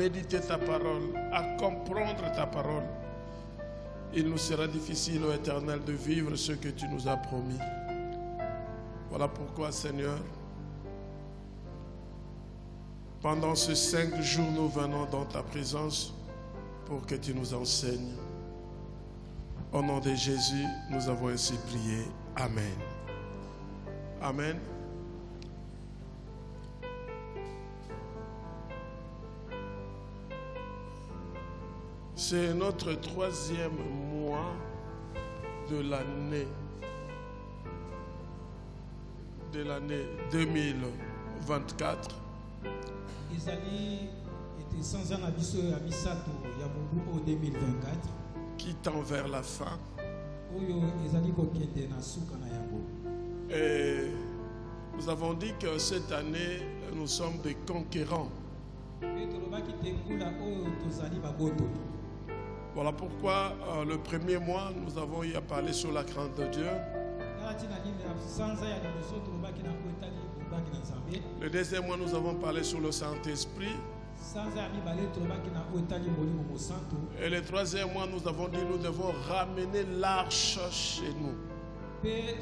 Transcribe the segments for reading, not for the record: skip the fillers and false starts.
méditer ta parole, à comprendre ta parole, il nous sera difficile, ô Éternel, de vivre ce que tu nous as promis. Voilà pourquoi, Seigneur, pendant ces 5 jours, nous venons dans ta présence pour que tu nous enseignes. Au nom de Jésus, nous avons ainsi prié. Amen. Amen. C'est notre 3e mois de l'année 2024. Qui tend vers la fin. Et nous avons dit que cette année, nous sommes des conquérants. Voilà pourquoi le premier mois, nous avons eu à parler sur la crainte de Dieu. Le deuxième mois, nous avons parlé sur le Saint-Esprit. Et le troisième mois, nous avons dit nous devons ramener l'arche chez nous. Et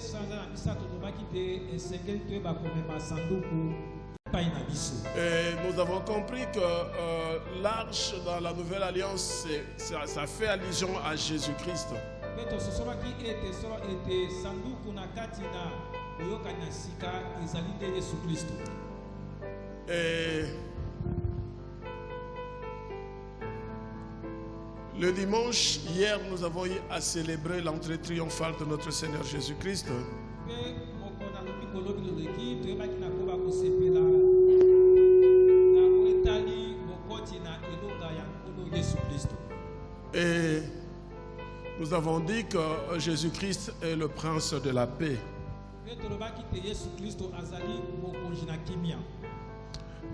nous avons compris que l'arche dans la Nouvelle Alliance, ça fait allusion à Jésus-Christ. Et le dimanche, hier, nous avons eu à célébrer l'entrée triomphale de notre Seigneur Jésus-Christ. Et nous avons dit que Jésus-Christ est le prince de la paix.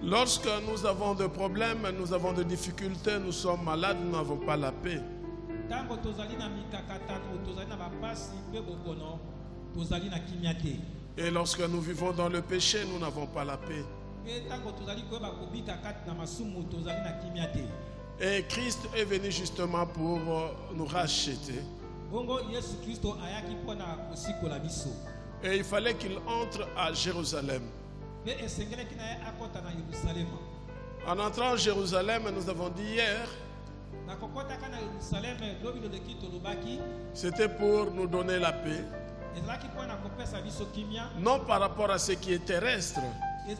Lorsque nous avons des problèmes, nous avons des difficultés, nous sommes malades, nous n'avons pas la paix. Et lorsque nous vivons dans le péché, nous n'avons pas la paix. Et Christ est venu justement pour nous racheter. Et il fallait qu'il entre à Jérusalem. En entrant à Jérusalem, nous avons dit hier, c'était pour nous donner la paix. Non par rapport à ce qui est terrestre, mais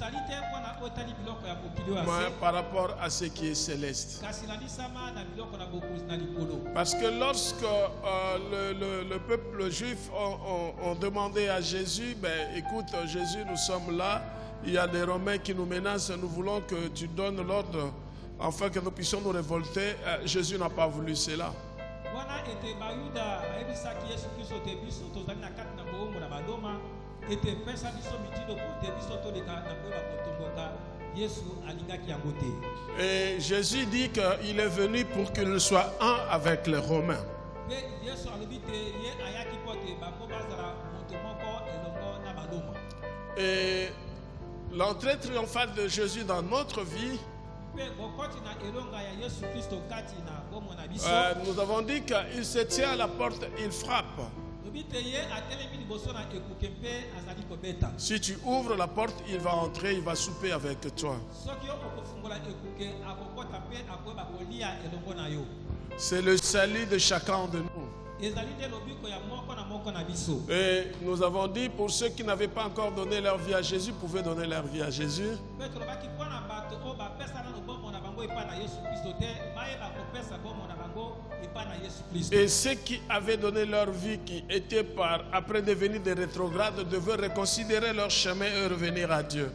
par rapport à ce qui est céleste. Parce que lorsque le peuple juif ont demandé à Jésus, écoute Jésus, nous sommes là, il y a des Romains qui nous menacent, nous voulons que tu donnes l'ordre afin que nous puissions nous révolter. Jésus n'a pas voulu cela. Et Jésus dit qu'il est venu pour qu'il soit un avec les Romains. Et l'entrée triomphale de Jésus dans notre vie, nous avons dit qu'il se tient à la porte, il frappe. Si tu ouvres la porte, il va entrer, il va souper avec toi. C'est le salut de chacun de nous. Et nous avons dit, pour ceux qui n'avaient pas encore donné leur vie à Jésus, pouvaient donner leur vie à Jésus. Et ceux qui avaient donné leur vie, qui étaient après devenir des rétrogrades, devaient reconsidérer leur chemin et revenir à Dieu.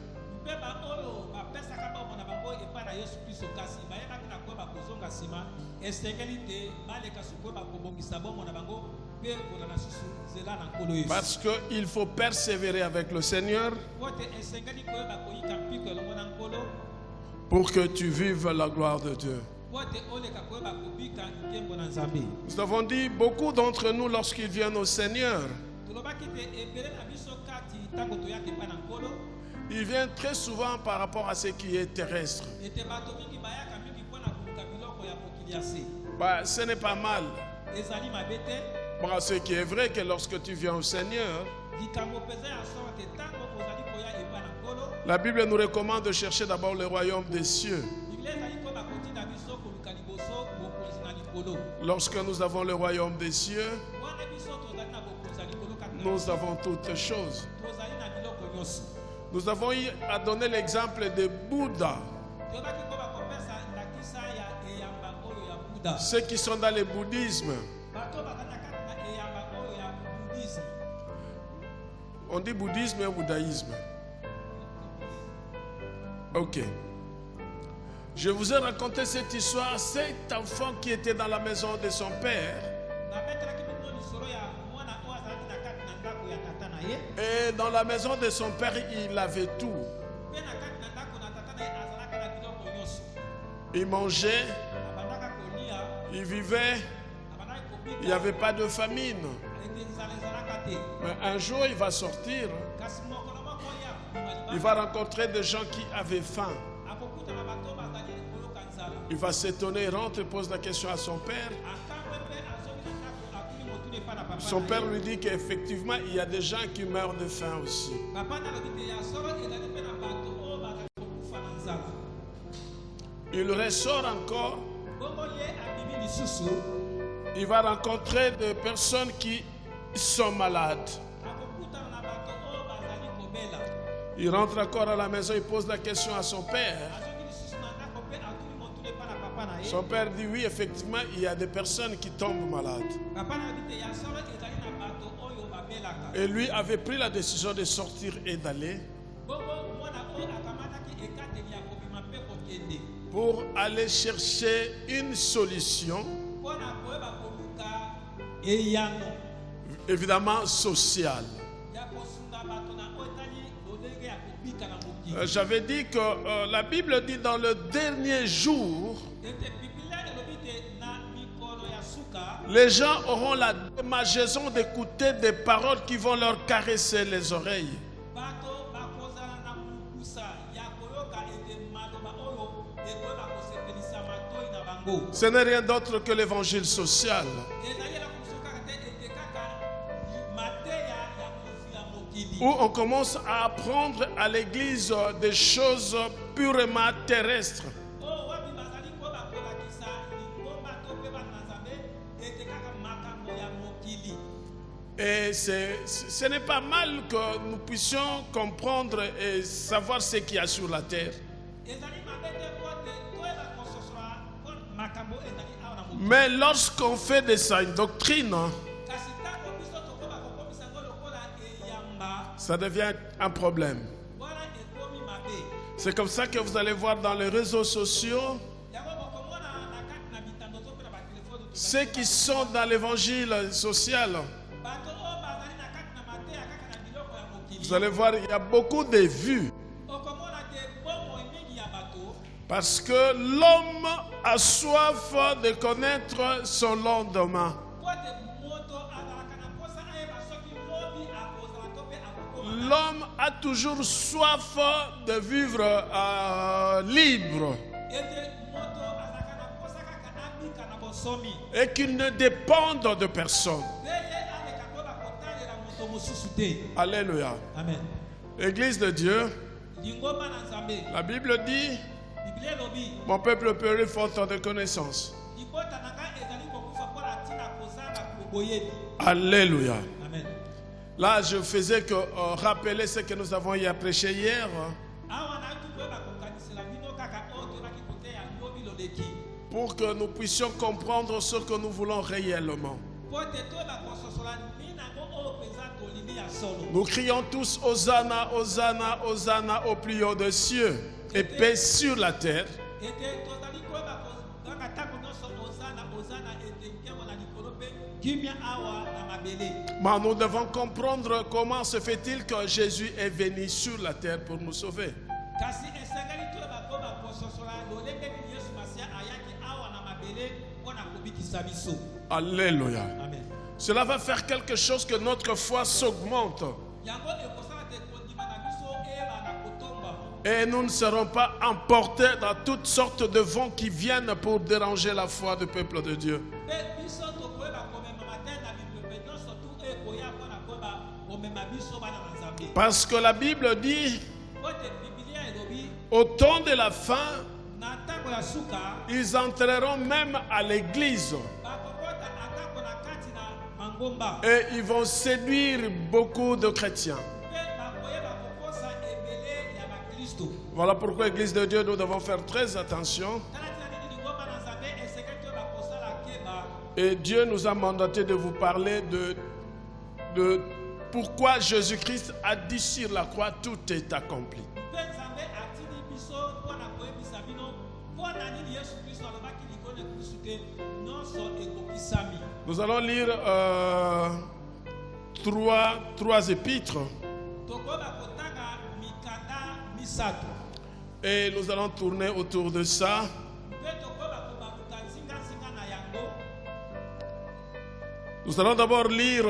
Parce qu'il faut persévérer avec le Seigneur pour que tu vives la gloire de Dieu. Nous avons dit, beaucoup d'entre nous, lorsqu'ils viennent au Seigneur, ils viennent très souvent par rapport à ce qui est terrestre. Bah, ce n'est pas mal. Bon, ce qui est vrai que lorsque tu viens au Seigneur, la Bible nous recommande de chercher d'abord le royaume des cieux. Lorsque nous avons le royaume des cieux, nous avons toutes choses. Nous avons eu à donner l'exemple de Bouddha. Ceux qui sont dans le bouddhisme. On dit bouddhisme ou bouddhisme? Ok. Je vous ai raconté cette histoire. Cet enfant qui était dans la maison de son père. Et dans la maison de son père, il avait tout. Il mangeait. Il vivait. Il n'y avait pas de famine. Mais un jour, il va sortir. Il va rencontrer des gens qui avaient faim. Il va s'étonner, il rentre et pose la question à son père. Son père lui dit qu'effectivement, il y a des gens qui meurent de faim aussi. Il ressort encore. Il va rencontrer des personnes qui sont malades. Il rentre encore à la maison, il pose la question à son père. Son père dit oui, effectivement, il y a des personnes qui tombent malades. Et lui avait pris la décision de sortir et d'aller pour aller chercher une solution, évidemment sociale. J'avais dit que la Bible dit dans le dernier jour, les gens auront la démangeaison d'écouter des paroles qui vont leur caresser les oreilles. Ce n'est rien d'autre que l'évangile social. Où on commence à apprendre à l'église des choses purement terrestres. Et ce n'est pas mal que nous puissions comprendre et savoir ce qu'il y a sur la terre. Mais lorsqu'on fait de ça une doctrine, ça devient un problème. C'est comme ça que vous allez voir dans les réseaux sociaux ceux qui sont dans l'évangile social. Vous allez voir, il y a beaucoup de vues. Parce que l'homme a soif de connaître son lendemain. L'homme a toujours soif de vivre libre. Et qu'il ne dépende de personne. Alléluia. Amen. Église de Dieu, la Bible dit, mon peuple périt faute de connaissance. Alléluia. Amen. Là, je faisais que rappeler ce que nous avons prêché hier. Pour que nous puissions comprendre ce que nous voulons réellement. Nous crions tous Hosanna, Hosanna, Hosanna au plus haut des cieux et paix sur la terre. Mais nous devons comprendre comment se fait-il que Jésus est venu sur la terre pour nous sauver. Alléluia. Amen. Cela va faire quelque chose que notre foi s'augmente. Et nous ne serons pas emportés dans toutes sortes de vents qui viennent pour déranger la foi du peuple de Dieu. Parce que la Bible dit, au temps de la fin, ils entreront même à l'église. Et ils vont séduire beaucoup de chrétiens. Voilà pourquoi, Église de Dieu, nous devons faire très attention. Et Dieu nous a mandaté de vous parler de pourquoi Jésus-Christ a dit sur la croix, tout est accompli. Nous allons lire trois épîtres. Et nous allons tourner autour de ça. Nous allons d'abord lire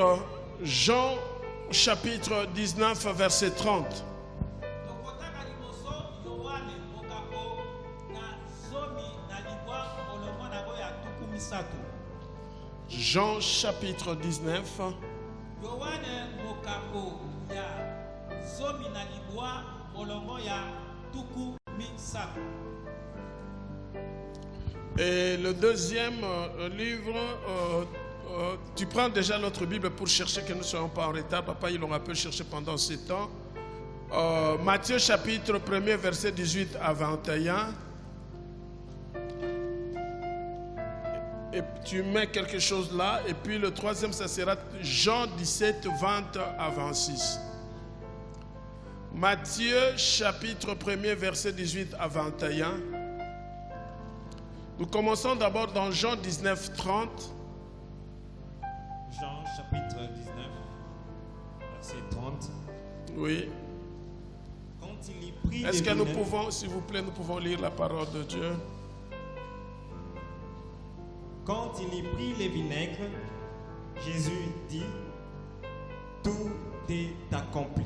Jean chapitre 19 verset 30. Jean chapitre 19 et le deuxième livre, tu prends déjà notre Bible pour chercher que nous ne soyons pas en retard. Papa, il aura pu chercher pendant ce temps. Matthieu chapitre 1er verset 18 à 21. Et tu mets quelque chose là. Et puis le troisième, ça sera Jean 17, 20 à 26. Matthieu chapitre 1er verset 18 à 21. Nous commençons d'abord dans Jean 19, 30. Jean chapitre 19, verset 30. Oui. Quand il y prit Est-ce que nous pouvons, s'il vous plaît, nous pouvons lire la parole de Dieu? Quand il y prit les vinaigres, Jésus dit, tout est accompli.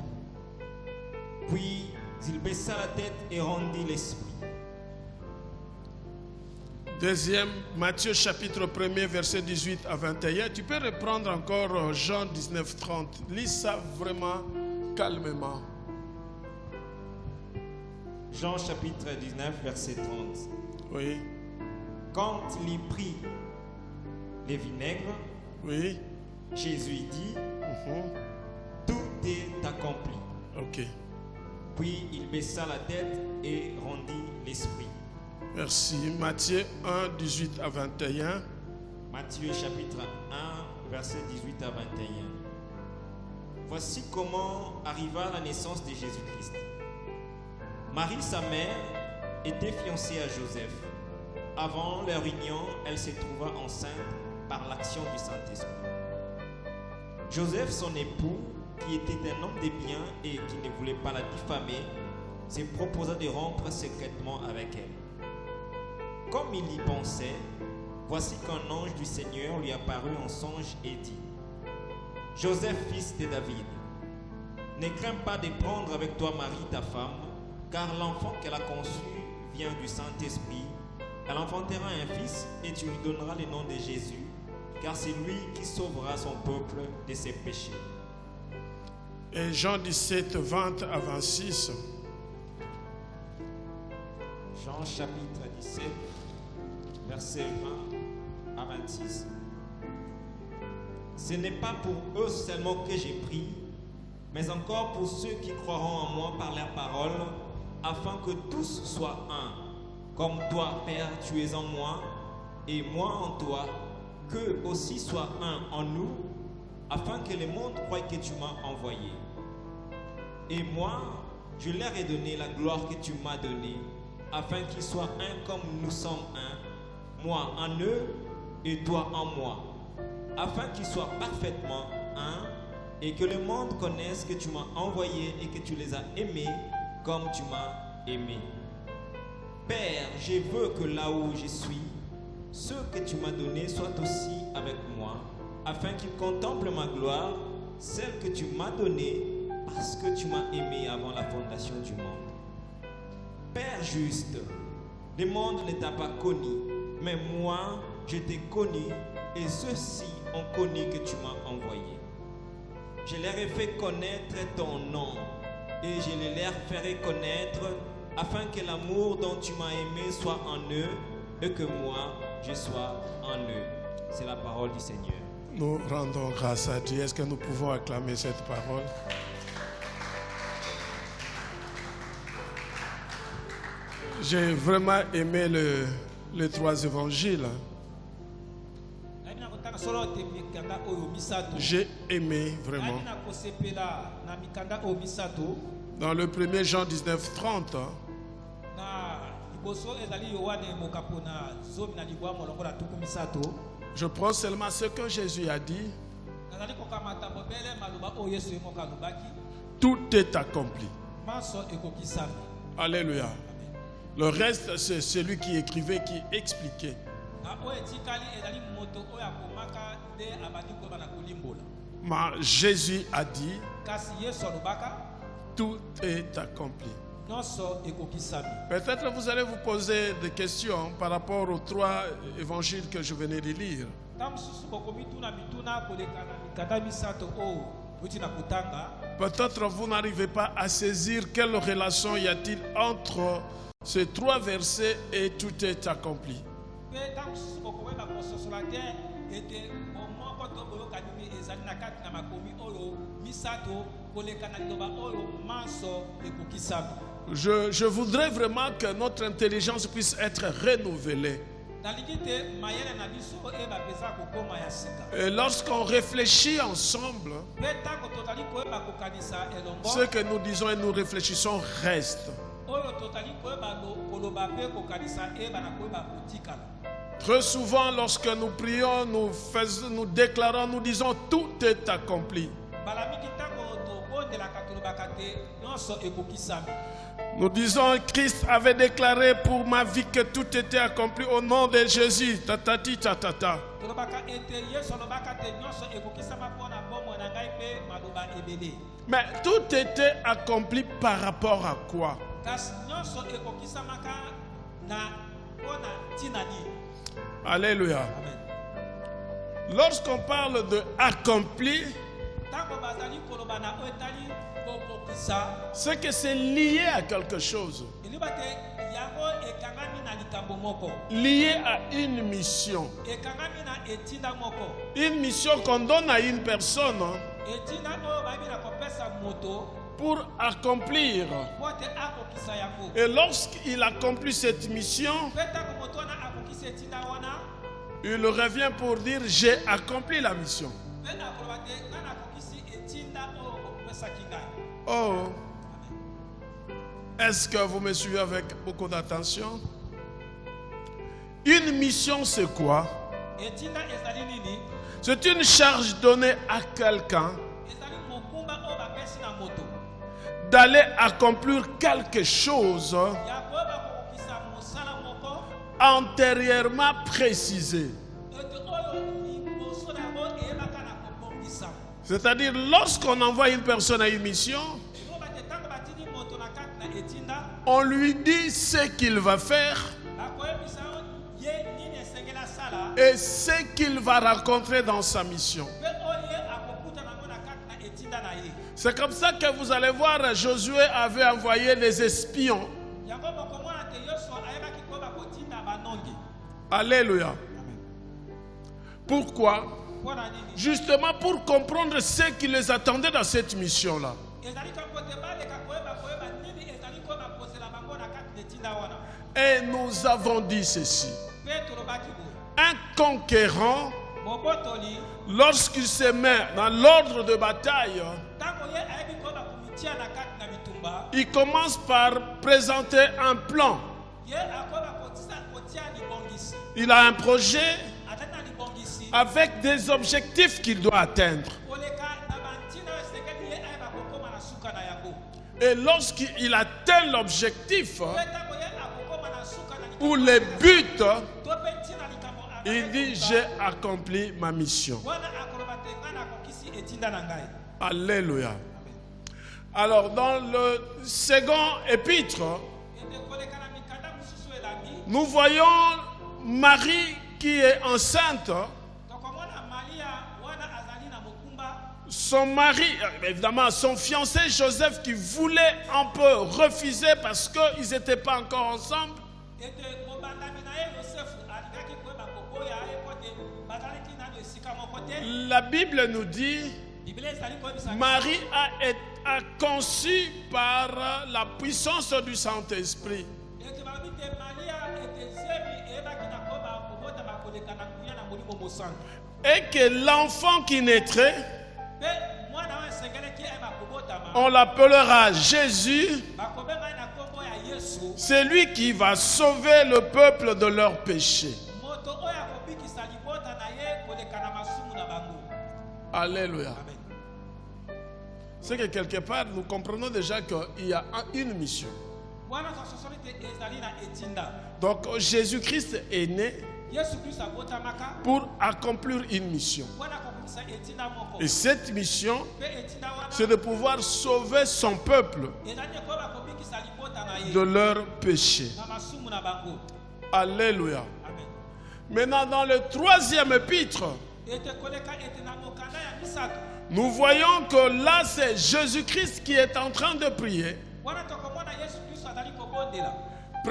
Puis il baissa la tête et rendit l'esprit. Deuxième, Matthieu chapitre 1er verset 18 à 21. Tu peux reprendre encore Jean 19, 30. Lis ça vraiment calmement. Jean chapitre 19 verset 30. Oui. Quand il y prit les vinaigres, Oui. Jésus dit, tout est accompli. Ok. Puis il baissa la tête et rendit l'esprit. Merci. Matthieu 1, 18 à 21. Matthieu chapitre 1, verset 18 à 21. Voici comment arriva la naissance de Jésus-Christ. Marie, sa mère, était fiancée à Joseph. Avant leur union, elle se trouva enceinte par l'action du Saint-Esprit. Joseph, son époux, qui était un homme de bien et qui ne voulait pas la diffamer, se proposa de rompre secrètement avec elle. Comme il y pensait, voici qu'un ange du Seigneur lui apparut en songe et dit, « Joseph, fils de David, ne crains pas de prendre avec toi Marie, ta femme, car l'enfant qu'elle a conçu vient du Saint-Esprit. Elle enfantera un fils et tu lui donneras le nom de Jésus, car c'est lui qui sauvera son peuple de ses péchés. » Et Jean 17, 20 à 26. Jean chapitre 17, verset 20 à 26. Ce n'est pas pour eux seulement que j'ai prié, mais encore pour ceux qui croiront en moi par leur parole, afin que tous soient un. Comme toi, Père, tu es en moi, et moi en toi, qu'eux aussi soient un en nous, afin que le monde croie que tu m'as envoyé. Et moi, je leur ai donné la gloire que tu m'as donnée, afin qu'ils soient un comme nous sommes un, moi en eux et toi en moi, afin qu'ils soient parfaitement un, et que le monde connaisse que tu m'as envoyé et que tu les as aimés comme tu m'as aimé. Père, je veux que là où je suis, ceux que tu m'as donnés soient aussi avec moi, afin qu'ils contemplent ma gloire, celle que tu m'as donnée, parce que tu m'as aimé avant la fondation du monde. Père juste, le monde ne t'a pas connu, mais moi, je t'ai connu et ceux-ci ont connu que tu m'as envoyé. Je leur ai fait connaître ton nom et je les leur ferai connaître afin que l'amour dont tu m'as aimé soit en eux et que moi, je sois en eux. C'est la parole du Seigneur. Nous rendons grâce à Dieu. Est-ce que nous pouvons acclamer cette parole? J'ai vraiment aimé les trois évangiles. J'ai aimé vraiment. Dans le 1er Jean 19:30, je prends seulement ce que Jésus a dit. Tout est accompli. Alléluia. Le reste, c'est celui qui écrivait, qui expliquait. Mais Jésus a dit, tout est accompli. Peut-être vous allez vous poser des questions par rapport aux trois évangiles que je venais de lire. Peut-être vous n'arrivez pas à saisir quelle relation y a-t-il entre ces trois versets et tout est accompli. Je voudrais vraiment que notre intelligence puisse être renouvelée. Et lorsqu'on réfléchit ensemble, ce que nous disons et nous réfléchissons reste. Très souvent, lorsque nous prions, nous déclarons, nous disons tout est accompli. Nous disons, Christ avait déclaré pour ma vie que tout était accompli au nom de Jésus. Tatati tatata. Mais tout était accompli par rapport à quoi? Alléluia. Lorsqu'on parle de accompli, c'est que c'est lié à quelque chose. Lié à une mission. Une mission qu'on donne à une personne pour accomplir. Et lorsqu'il accomplit cette mission, il revient pour dire j'ai accompli la mission. Oh, est-ce que vous me suivez avec beaucoup d'attention? Une mission, c'est quoi? C'est une charge donnée à quelqu'un d'aller accomplir quelque chose antérieurement précisé. C'est-à-dire, lorsqu'on envoie une personne à une mission, on lui dit ce qu'il va faire et ce qu'il va rencontrer dans sa mission. C'est comme ça que vous allez voir, Josué avait envoyé les espions. Alléluia. Pourquoi? Justement pour comprendre ce qui les attendait dans cette mission-là. Et nous avons dit ceci. Un conquérant, lorsqu'il se met dans l'ordre de bataille, il commence par présenter un plan. Il a un projet avec des objectifs qu'il doit atteindre. Et lorsqu'il atteint l'objectif ou les buts, il dit j'ai accompli ma mission. Alléluia. Alors dans le second épître, nous voyons Marie qui est enceinte. Son mari, évidemment, son fiancé Joseph qui voulait un peu refuser parce qu'ils n'étaient pas encore ensemble. La Bible nous dit, Marie a conçu par la puissance du Saint-Esprit. Et que l'enfant qui naîtrait, on l'appellera Jésus. C'est lui qui va sauver le peuple de leurs péchés. Alléluia. C'est que quelque part, nous comprenons déjà qu'il y a une mission. Donc Jésus-Christ est né pour accomplir une mission. Et cette mission, c'est de pouvoir sauver son peuple de leurs péchés. Alléluia. Maintenant, dans le 3e épître, nous voyons que là, c'est Jésus-Christ qui est en train de prier.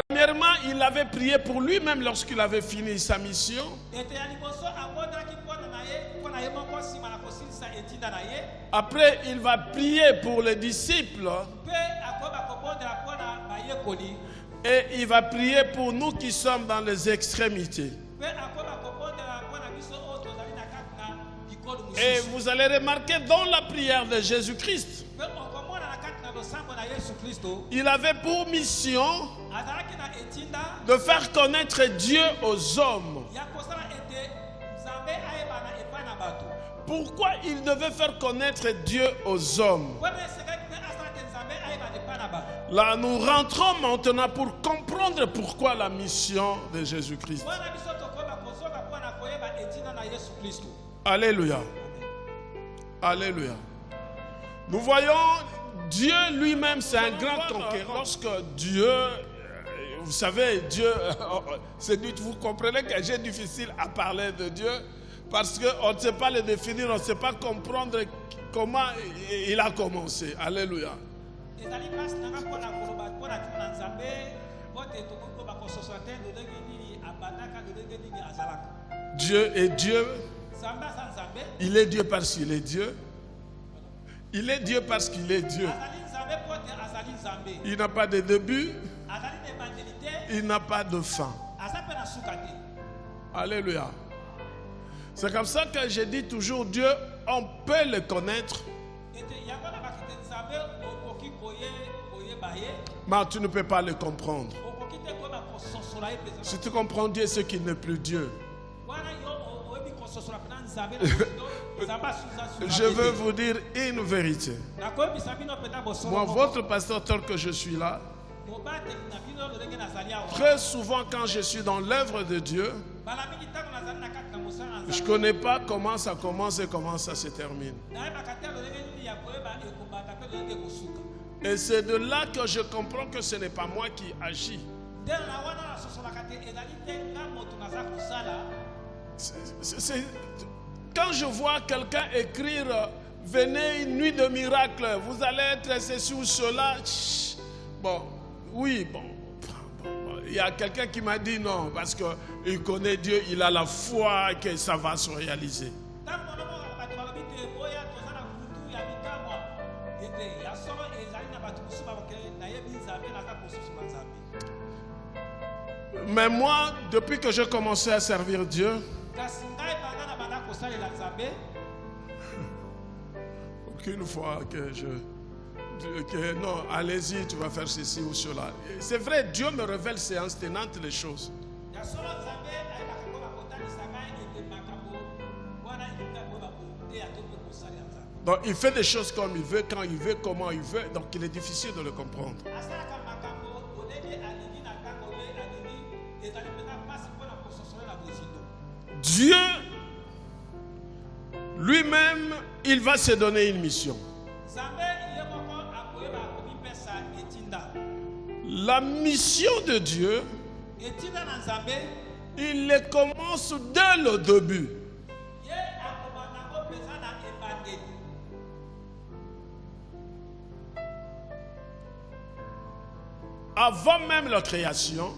Premièrement, il avait prié pour lui-même lorsqu'il avait fini sa mission. Après, il va prier pour les disciples. Et il va prier pour nous qui sommes dans les extrémités. Et vous allez remarquer dans la prière de Jésus-Christ, il avait pour mission de faire connaître Dieu aux hommes. Pourquoi il devait faire connaître Dieu aux hommes? Là, nous rentrons maintenant pour comprendre pourquoi la mission de Jésus-Christ. Alléluia. Alléluia. Nous voyons Dieu lui-même, c'est un grand conquérant. Lorsque Dieu, vous savez, Dieu, vous comprenez que c'est difficile à parler de Dieu parce qu'on ne sait pas le définir, on ne sait pas comprendre comment il a commencé. Alléluia. Dieu est Dieu. Il est Dieu parce qu'il est Dieu. Il est Dieu parce qu'il est Dieu. Il n'a pas de début. Il n'a pas de fin. Alléluia. C'est comme ça que je dis toujours, Dieu, on peut le connaître. Mais tu ne peux pas le comprendre. Si tu comprends Dieu, c'est qu'il n'est plus Dieu. Je veux vous dire une vérité. Moi, votre pasteur, tel que je suis là, très souvent quand je suis dans l'œuvre de Dieu, je ne connais pas comment ça commence et comment ça se termine. Et c'est de là que je comprends que ce n'est pas moi qui agis. Quand je vois quelqu'un écrire « Venez une nuit de miracle, vous allez être ceci ou cela », bon, oui, bon. Il y a quelqu'un qui m'a dit non, parce qu'il connaît Dieu, il a la foi que ça va se réaliser. Mais moi, depuis que j'ai commencé à servir Dieu, aucune fois que non, allez-y, tu vas faire ceci ou cela. C'est vrai, Dieu me révèle séance tenante les choses. Donc il fait des choses comme il veut, quand il veut, comment il veut. Donc il est difficile de le comprendre. Dieu lui-même, il va se donner une mission. La mission de Dieu, il les commence dès le début. Avant même la création,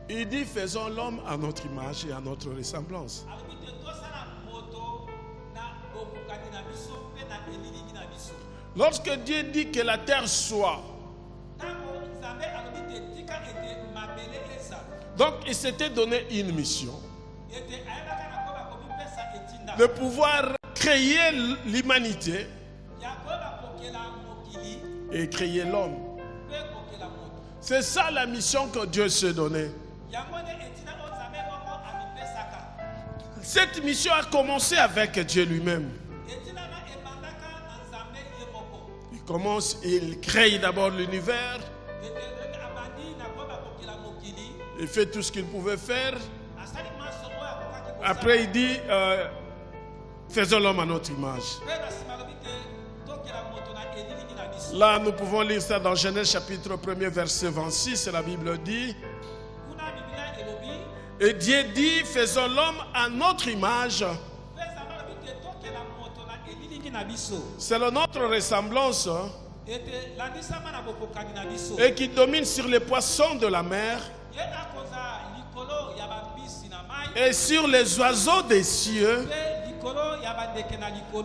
il dit faisons l'homme à notre image et à notre ressemblance. Lorsque Dieu dit que la terre soit, donc il s'était donné une mission de pouvoir créer l'humanité et créer l'homme. C'est ça la mission que Dieu s'est donnée. Cette mission a commencé avec Dieu lui-même. Il crée d'abord l'univers. Il fait tout ce qu'il pouvait faire. Après il dit faisons l'homme à notre image. Là nous pouvons lire ça dans Genèse chapitre 1er verset 26. La Bible dit, et Dieu dit faisons l'homme à notre image. C'est notre ressemblance et qui domine sur les poissons de la mer et sur les oiseaux des cieux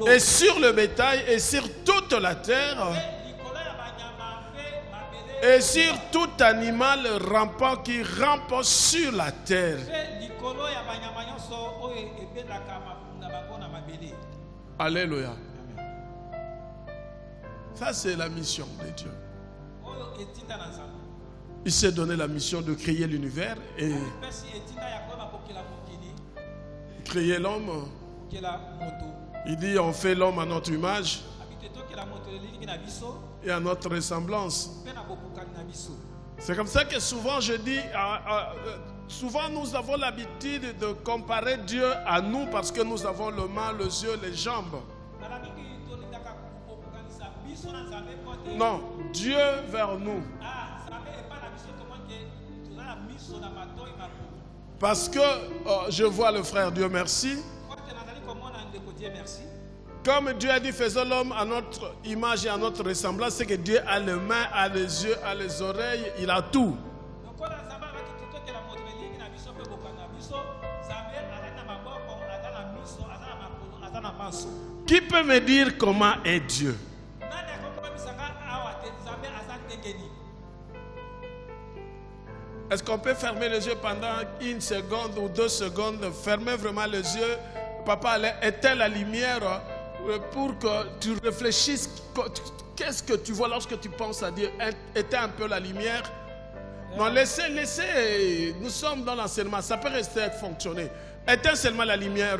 et sur le bétail et sur toute la terre et sur tout animal rampant qui rampe sur la terre. Alléluia. Ça, c'est la mission de Dieu. Il s'est donné la mission de créer l'univers et créer l'homme. Il dit on fait l'homme à notre image et à notre ressemblance. C'est comme ça que souvent je dis, souvent nous avons l'habitude de comparer Dieu à nous parce que nous avons le main, les yeux, les jambes. Non, Dieu vers nous. Parce que je vois le frère Dieu merci. Comme Dieu a dit faisons l'homme à notre image et à notre ressemblance, c'est que Dieu a les mains, a les yeux, a les oreilles, il a tout. Qui peut me dire comment est Dieu? Est-ce qu'on peut fermer les yeux pendant 1 seconde ou 2 secondes? Fermer vraiment les yeux. Papa, éteins la lumière pour que tu réfléchisses. Qu'est-ce que tu vois lorsque tu penses à Dieu? Éteins un peu la lumière. Non, laissez. Nous sommes dans l'enseignement. Ça peut rester fonctionner. Éteins seulement la lumière.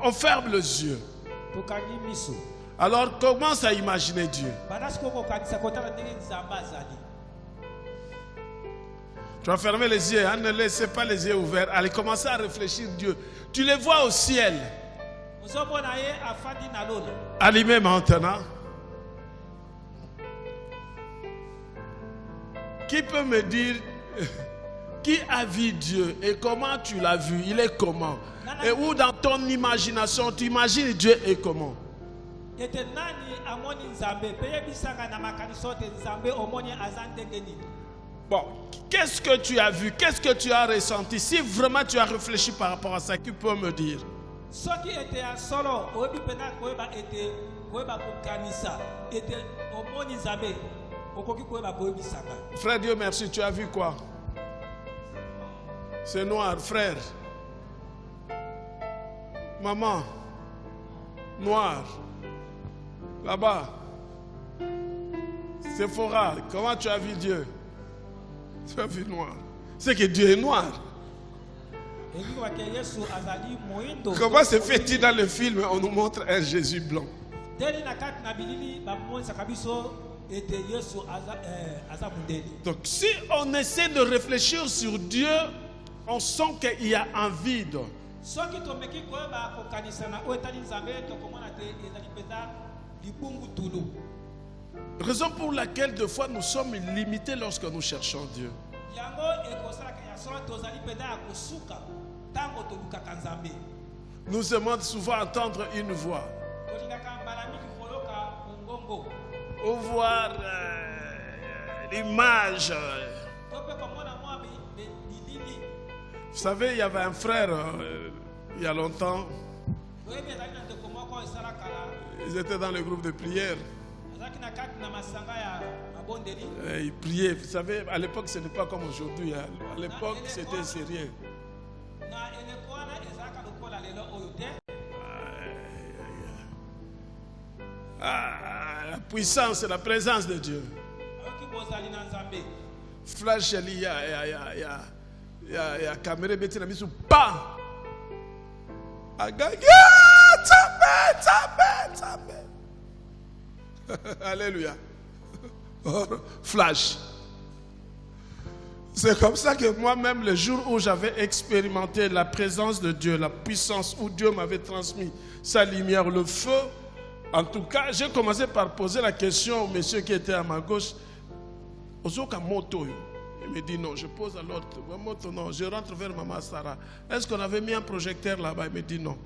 On ferme les yeux. Alors commence à imaginer Dieu. Tu vas fermer les yeux, hein? Ne laissez pas les yeux ouverts. Allez, commencez à réfléchir Dieu. Tu les vois au ciel. Allumez maintenant. Qui peut me dire qui a vu Dieu et comment tu l'as vu? Il est comment? Et où dans ton imagination tu imagines Dieu est comment? Bon, qu'est-ce que tu as vu? Qu'est-ce que tu as ressenti? Si vraiment tu as réfléchi par rapport à ça, qui peut me dire? Frère Dieu merci, tu as vu quoi? C'est noir, frère. Maman, noir. Là-bas, Sephora, comment tu as vu Dieu? Tu as vu noir. C'est que Dieu est noir. Comment se fait-il dans le film, on nous montre un Jésus blanc? Donc si on essaie de réfléchir sur Dieu, on sent qu'il y a un vide. Raison pour laquelle des fois nous sommes limités lorsque nous cherchons Dieu. Nous aimons souvent entendre une voix. Ou voir l'image. Vous savez, il y avait un frère il y a longtemps. Ils étaient dans le groupe de prière. Ils priaient. Vous savez, à l'époque, ce n'est pas comme aujourd'hui. Hein. À l'époque, c'était sérieux. La puissance et la présence de Dieu. Flash, il y a caméra, il mis sous pas. Alléluia. Flash. C'est comme ça que moi-même, le jour où j'avais expérimenté la présence de Dieu, la puissance, où Dieu m'avait transmis sa lumière, le feu, en tout cas, j'ai commencé par poser la question au monsieur qui était à ma gauche. Il me dit non, je pose à l'autre. Non, je rentre vers Maman Sarah. Est-ce qu'on avait mis un projecteur là-bas? Il me dit non.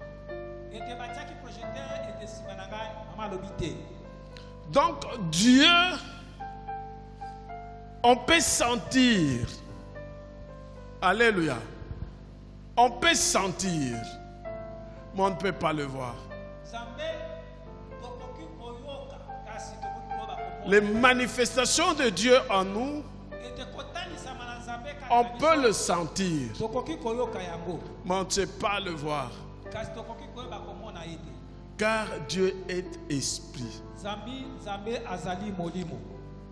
Donc Dieu, on peut sentir. Alléluia. On peut sentir, mais on ne peut pas le voir. Les manifestations de Dieu en nous, on peut le sentir, mais on ne sait pas le voir. Car Dieu est esprit.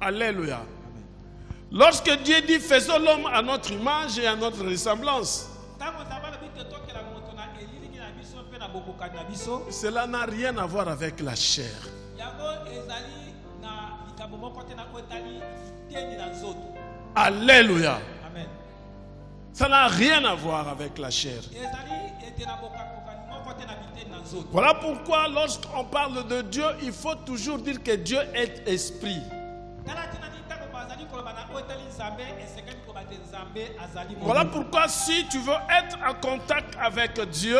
Alléluia. Lorsque Dieu dit faisons l'homme à notre image et à notre ressemblance, cela n'a rien à voir avec la chair. Alléluia. Amen. Ça n'a rien à voir avec la chair. Voilà pourquoi lorsqu'on parle de Dieu, il faut toujours dire que Dieu est esprit. Voilà pourquoi si tu veux être en contact avec Dieu,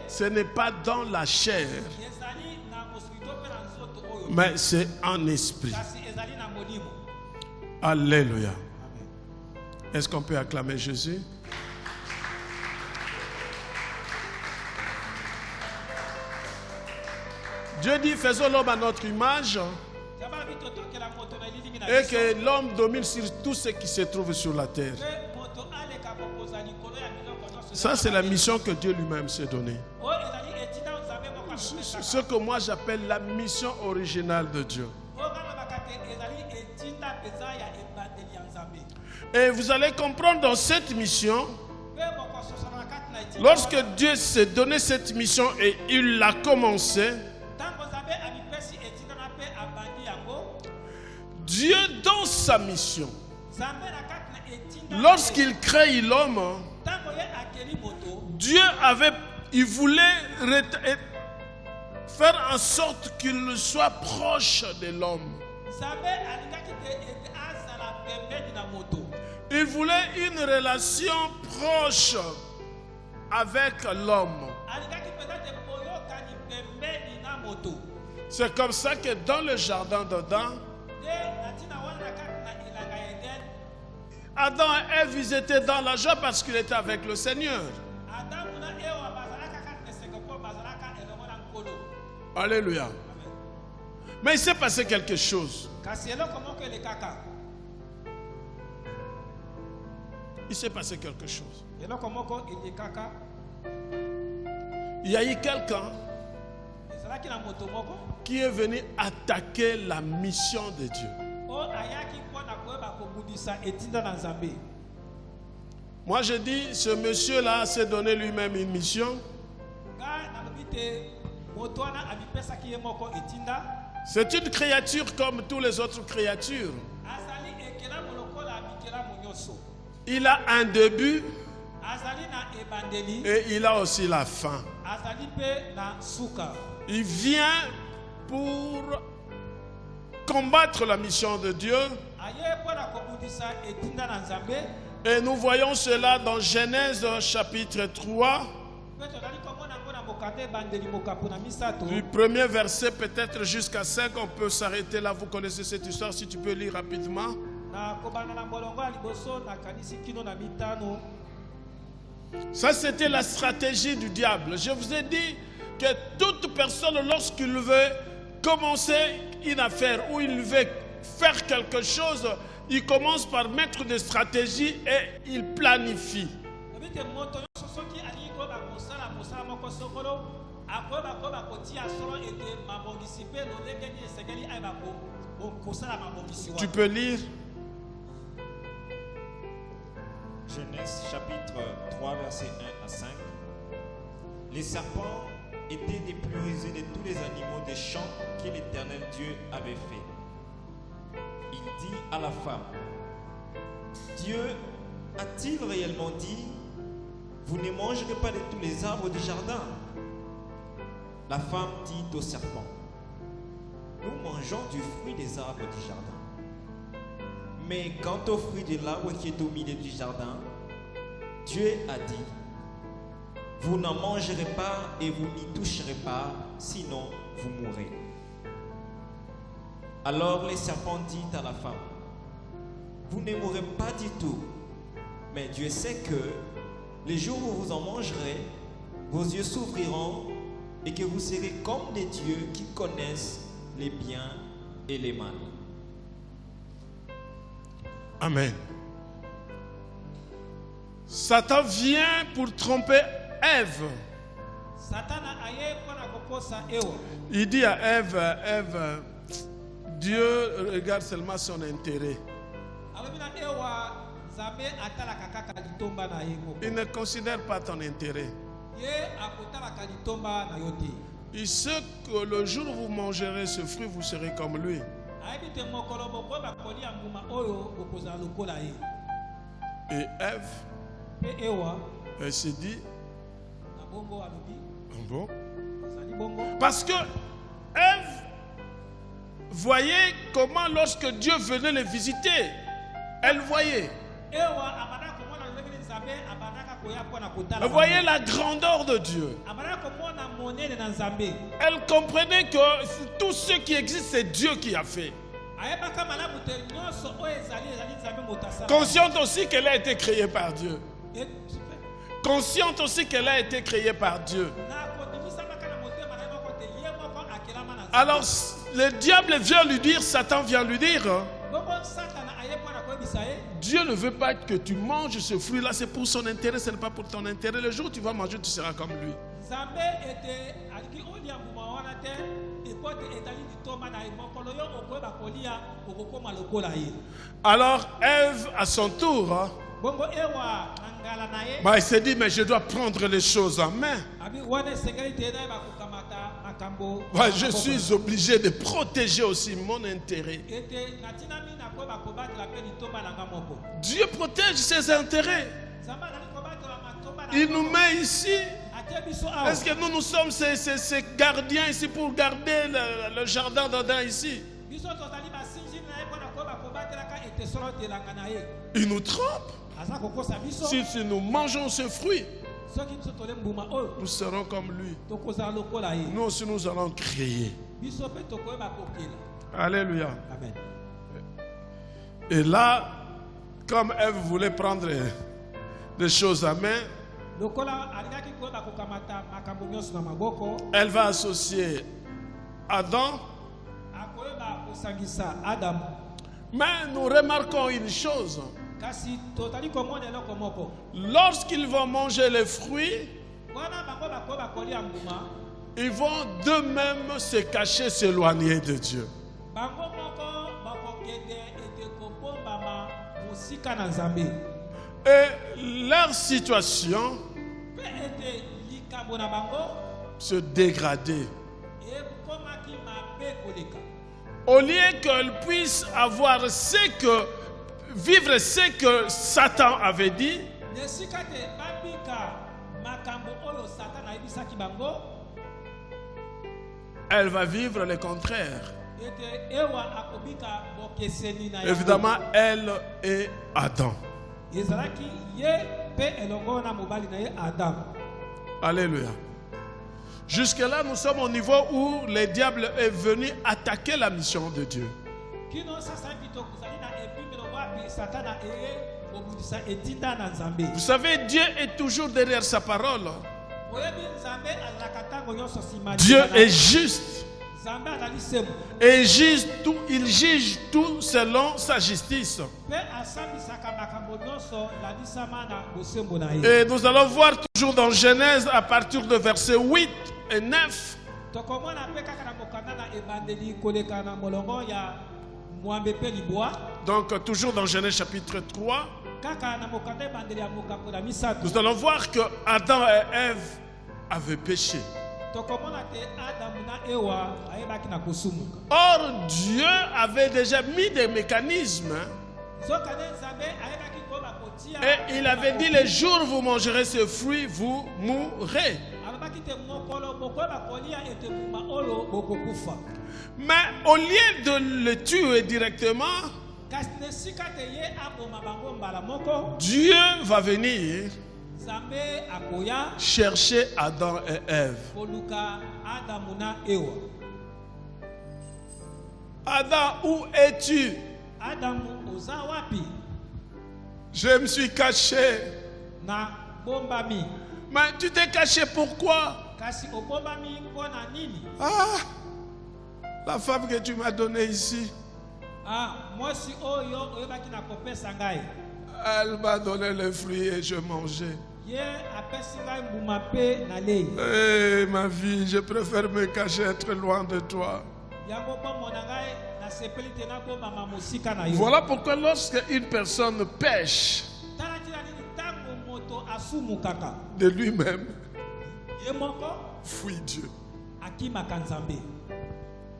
ce n'est pas dans la chair, mais c'est en esprit. Alléluia. Est-ce qu'on peut acclamer Jésus? Dieu dit faisons l'homme à notre image et que l'homme domine sur tout ce qui se trouve sur la terre. Ça, c'est la mission que Dieu lui-même s'est donnée. Ce que moi j'appelle la mission originale de Dieu. Et vous allez comprendre dans cette mission, lorsque Dieu s'est donné cette mission et il l'a commencé, Dieu dans sa mission, lorsqu'il crée l'homme, Dieu il voulait faire en sorte qu'il soit proche de l'homme. Il voulait une relation proche avec l'homme. C'est comme ça que dans le jardin d'Adam, Adam et Ève, ils étaient dans la joie parce qu'ils étaient avec le Seigneur. Alléluia. Mais il s'est passé quelque chose. Il s'est passé quelque chose. Il y a eu quelqu'un qui est venu attaquer la mission de Dieu. Moi je dis, ce monsieur-là s'est donné lui-même une mission. C'est une créature comme toutes les autres créatures. Il a un début et il a aussi la fin. Il vient pour combattre la mission de Dieu. Et nous voyons cela dans Genèse chapitre 3. Du premier verset peut-être jusqu'à 5, on peut s'arrêter là. Vous connaissez cette histoire, si tu peux lire rapidement. Ça, c'était la stratégie du diable. Je vous ai dit que toute personne, lorsqu'il veut commencer une affaire ou il veut faire quelque chose, il commence par mettre des stratégies et il planifie. Tu peux lire Genèse chapitre 3 versets 1 à 5. Les serpents étaient les plus rusés de tous les animaux des champs que l'Éternel Dieu avait fait. Il dit à la femme: Dieu a-t-il réellement dit: vous ne mangerez pas de tous les arbres du jardin? La femme dit au serpent: nous mangeons du fruit des arbres du jardin. Mais quant au fruit de l'arbre qui est au milieu du jardin, Dieu a dit: vous n'en mangerez pas et vous n'y toucherez pas, sinon vous mourrez. Alors le serpent dit à la femme: vous ne mourrez pas du tout, mais Dieu sait que les jours où vous en mangerez, vos yeux s'ouvriront et que vous serez comme des dieux qui connaissent les biens et les mal. Amen. Satan vient pour tromper Ève. Il dit à Ève, Ève, Dieu regarde seulement son intérêt. Il ne considère pas ton intérêt. Il sait que le jour où vous mangerez ce fruit, vous serez comme lui. Et Ève, elle s'est dit, bon. Parce que Ève voyait comment lorsque Dieu venait les visiter, elle voyait. Elle voyait la grandeur de Dieu. Elle comprenait que tout ce qui existe, c'est Dieu qui a fait. Consciente aussi qu'elle a été créée par Dieu. Consciente aussi qu'elle a été créée par Dieu. Alors, le diable vient lui dire, Satan vient lui dire, Dieu ne veut pas que tu manges ce fruit-là, c'est pour son intérêt, ce n'est pas pour ton intérêt. Le jour où tu vas manger, tu seras comme lui. Alors, Ève, à son tour, elle s'est dit, mais je dois prendre les choses en main. Je suis obligé de protéger aussi mon intérêt. Dieu protège ses intérêts. Il nous met ici. Est-ce que nous sommes ces gardiens ici pour garder le jardin d'Adam ici? Il nous trompe. Si nous mangeons ce fruit, nous serons comme lui. Nous aussi nous allons créer. Alléluia. Amen. Et là, comme Ève voulait prendre des choses à main, elle va associer Adam. Mais nous remarquons une chose. Lorsqu'ils vont manger les fruits, ils vont d'eux-mêmes se cacher, s'éloigner de Dieu. Et leur situation se dégradait. Au lieu qu'elles puissent avoir vivre ce que Satan avait dit, elle va vivre le contraire. Évidemment, elle et Adam. Alléluia. Jusque-là, nous sommes au niveau où le diable est venu attaquer la mission de Dieu. Vous savez, Dieu est toujours derrière sa parole. Dieu est juste. Et il juge tout selon sa justice. Et nous allons voir toujours dans Genèse à partir de versets 8 et 9. Donc toujours dans Genèse chapitre 3. Nous allons voir que Adam et Ève avaient péché. Or, Dieu avait déjà mis des mécanismes. Et il avait dit, les jours où vous mangerez ce fruit, vous mourrez. Mais au lieu de le tuer directement, Dieu va venir chercher Adam et Ève. Adam, où es-tu? Je me suis caché. Mais tu t'es caché pourquoi? Ah, la femme que tu m'as donnée ici, elle m'a donné le fruit et je mangeais. Eh, ma vie, je préfère me cacher, être loin de toi. Voilà pourquoi lorsque une personne pêche de lui-même, fuit Dieu.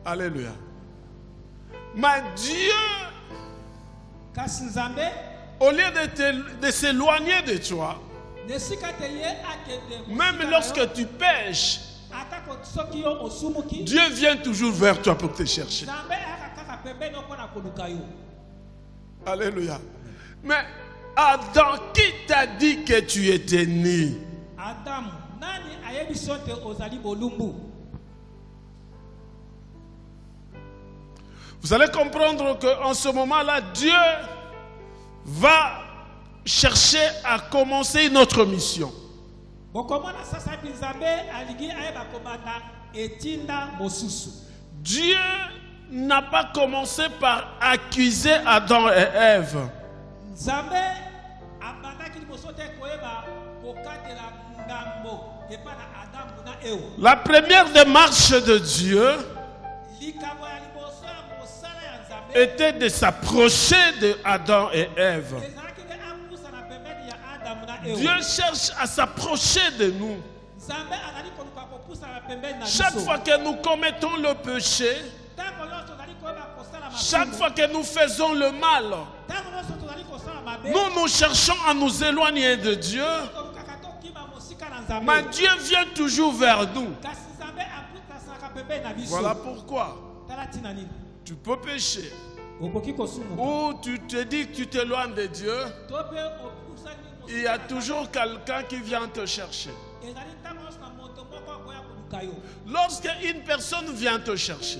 Alléluia. Mais Dieu, au lieu de s'éloigner de toi, même lorsque tu pêches, Dieu vient toujours vers toi pour te chercher. Alléluia. Mais Adam, qui t'a dit que tu étais né? Vous allez comprendre qu'en ce moment-là, Dieu va chercher à commencer notre mission. Dieu n'a pas commencé par accuser Adam et Ève. La première démarche de Dieu était de s'approcher de Adam et Ève. Dieu cherche à s'approcher de nous. Chaque fois que nous commettons le péché, chaque fois que nous faisons le mal, nous cherchons à nous éloigner de Dieu. Mais Dieu vient toujours vers nous. Voilà pourquoi tu peux pécher. Ou tu te dis que tu t'éloignes de Dieu. Il y a toujours quelqu'un qui vient te chercher. Lorsque une personne vient te chercher,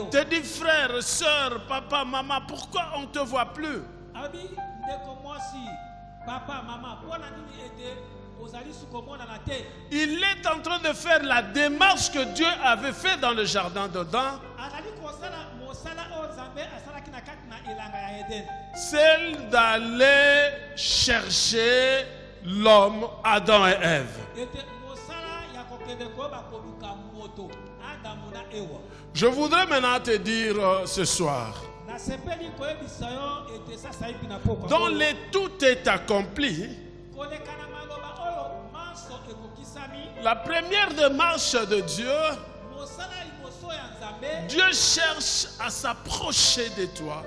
te dit frère, soeur, papa, maman, pourquoi on ne te voit plus? Il est en train de faire la démarche que Dieu avait fait dans le jardin d'Éden, celle d'aller chercher l'homme, Adam et Ève. Je voudrais maintenant te dire ce soir, dans le tout est accompli, la première démarche de Dieu, Dieu cherche à s'approcher de toi.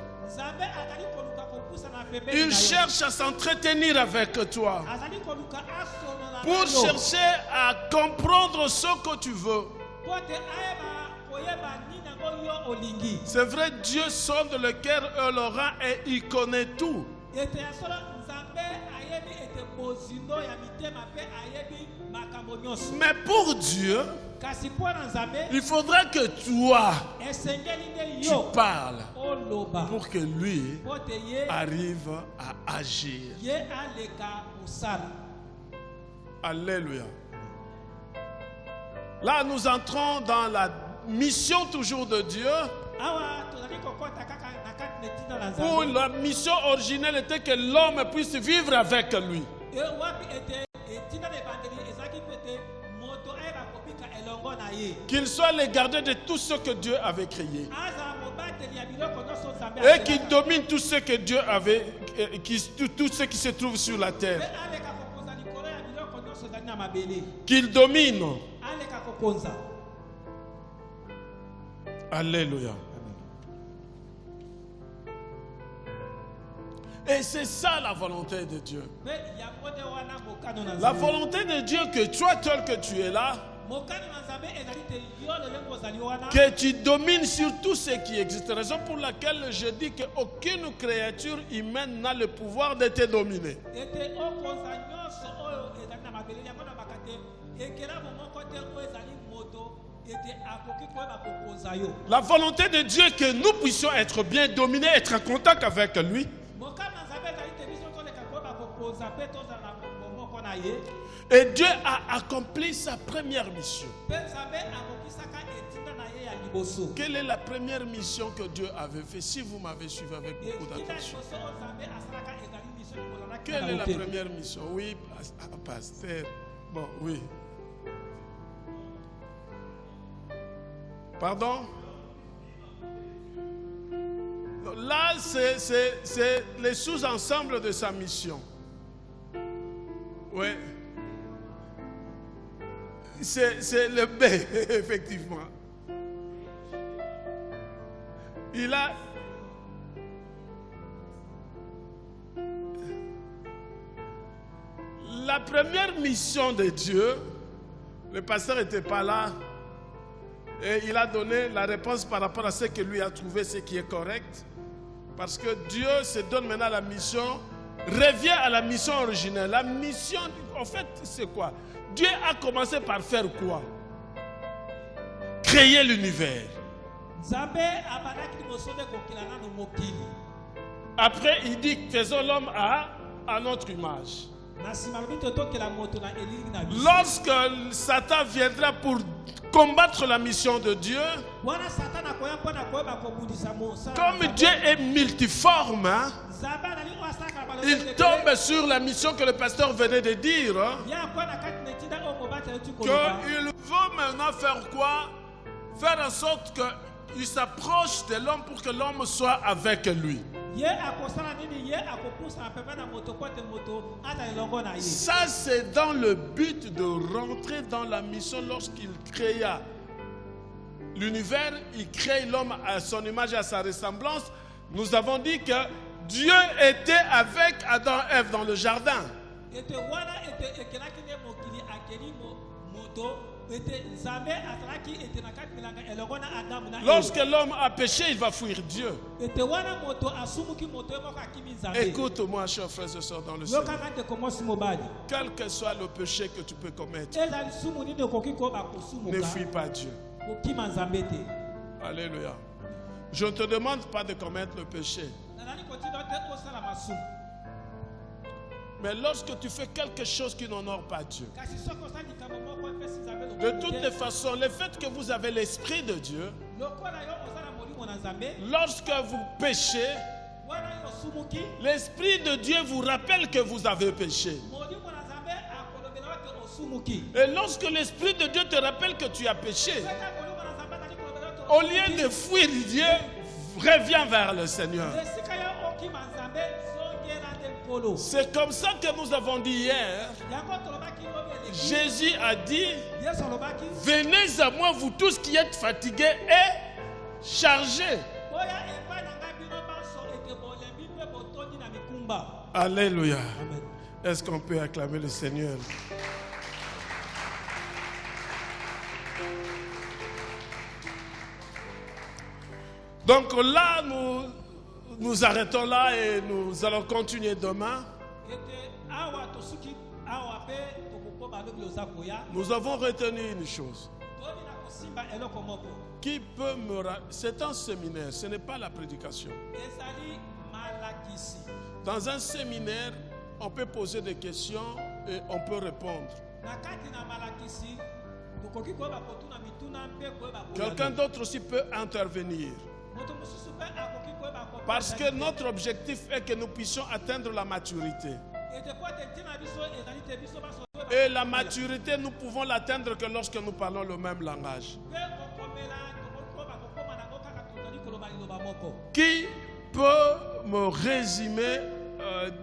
Il cherche à s'entretenir avec toi pour chercher à comprendre ce que tu veux. C'est vrai, Dieu sonde le cœur et le rang et il connaît tout. Mais pour Dieu, il faudra que toi, tu parles pour que lui arrive à agir. Alléluia. Là, nous entrons dans la mission toujours de Dieu. Où la mission originelle était que l'homme puisse vivre avec lui. Qu'il soit le gardien de tout ce que Dieu avait créé. Et qu'il domine tout ce que Dieu avait, tout ce qui se trouve sur la terre. Qu'il domine. Alléluia. Et c'est ça la volonté de Dieu. La volonté de Dieu que toi, tel que tu es là, que tu domines sur tout ce qui existe. Raison pour laquelle je dis qu'aucune créature humaine n'a le pouvoir de te dominer. La volonté de Dieu est que nous puissions être bien dominés, être en contact avec lui. Et Dieu a accompli sa première mission. Quelle est la première mission que Dieu avait faite? Si vous m'avez suivi avec beaucoup d'attention. Quelle est la première mission? Oui, pasteur. Bon, oui. Pardon? Là, c'est le sous-ensemble de sa mission. Oui. C'est le B, effectivement. Il a... La première mission de Dieu, le pasteur n'était pas là, et il a donné la réponse par rapport à ce que lui a trouvé, ce qui est correct. Parce que Dieu se donne maintenant la mission, revient à la mission originelle. La mission, en fait, c'est quoi? Dieu a commencé par faire quoi? Créer l'univers. Après, il dit, faisons l'homme à notre image. Lorsque Satan viendra pour combattre la mission de Dieu, comme Dieu est multiforme, hein, il tombe sur la mission que le pasteur venait de dire, hein, qu'il veut maintenant faire quoi? Faire en sorte qu'il s'approche de l'homme pour que l'homme soit avec lui. Ça, c'est dans le but de rentrer dans la mission. Lorsqu'il créa l'univers, il crée l'homme à son image et à sa ressemblance. Nous avons dit que Dieu était avec Adam et Ève dans le jardin. Lorsque l'homme a péché, il va fuir Dieu. Écoute-moi, chers frères et sœurs dans le Seigneur. Quel que soit le péché que tu peux commettre, ne fuis pas Dieu. Alléluia. Je ne te demande pas de commettre le péché. Mais lorsque tu fais quelque chose qui n'honore pas Dieu, de toutes les façons, le fait que vous avez l'Esprit de Dieu, lorsque vous péchez, l'Esprit de Dieu vous rappelle que vous avez péché. Et lorsque l'Esprit de Dieu te rappelle que tu as péché, au lieu de fuir Dieu, reviens vers le Seigneur. C'est comme ça que nous avons dit hier. Jésus a dit, venez à moi vous tous qui êtes fatigués et chargés. Alléluia. Est-ce qu'on peut acclamer le Seigneur? Donc là, nous arrêtons là et nous allons continuer demain. Nous avons retenu une chose. Qui peut me... C'est un séminaire, ce n'est pas la prédication. Dans un séminaire, on peut poser des questions et on peut répondre. Quelqu'un d'autre aussi peut intervenir. Parce que notre objectif est que nous puissions atteindre la maturité. Et la maturité, nous pouvons l'atteindre que lorsque nous parlons le même langage. Qui peut me résumer,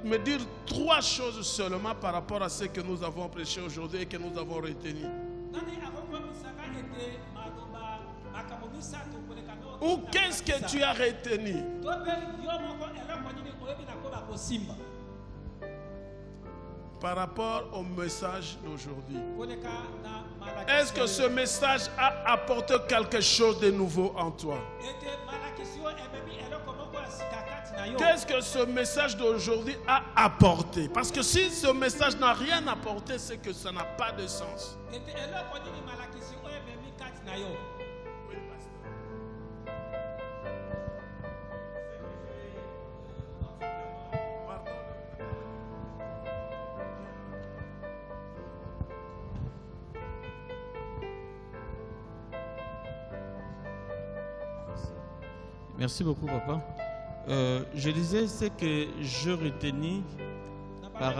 me dire 3 choses seulement par rapport à ce que nous avons prêché aujourd'hui et que nous avons retenu? Ou qu'est-ce que tu as retenu? Par rapport au message d'aujourd'hui. Est-ce que ce message a apporté quelque chose de nouveau en toi? Qu'est-ce que ce message d'aujourd'hui a apporté? Parce que si ce message n'a rien apporté, c'est que ça n'a pas de sens. Merci beaucoup, papa. Je disais ce que je retenais par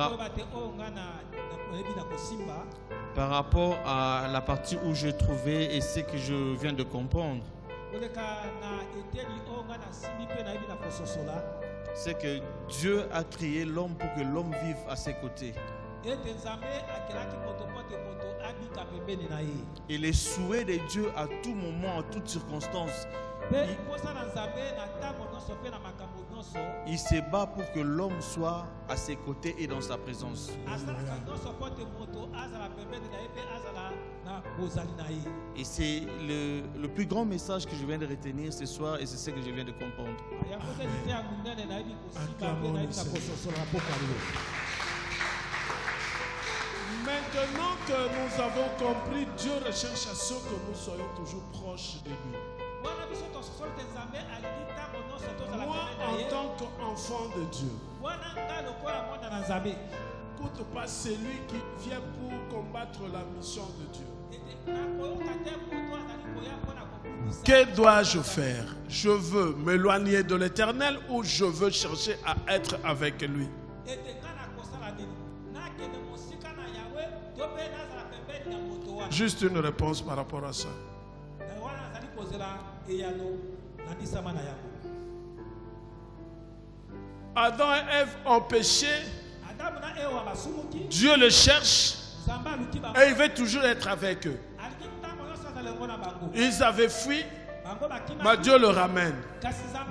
rapport à la partie où je trouvais et ce que je viens de comprendre. C'est que Dieu a créé l'homme pour que l'homme vive à ses côtés. Et les souhaits de Dieu à tout moment, en toute circonstance, il se bat pour que l'homme soit à ses côtés et dans sa présence. Et c'est le plus grand message que je viens de retenir ce soir et c'est ce que je viens de comprendre. Maintenant que nous avons compris, Dieu recherche à ce que nous soyons toujours proches de lui. Moi, en tant qu'enfant de Dieu, n'écoute pas celui qui vient pour combattre la mission de Dieu. Que dois-je faire? Je veux m'éloigner de l'Éternel ou je veux chercher à être avec lui? Juste une réponse par rapport à ça. Adam et Ève ont péché. Dieu le cherche et il veut toujours être avec eux. Ils avaient fui, mais Dieu le ramène.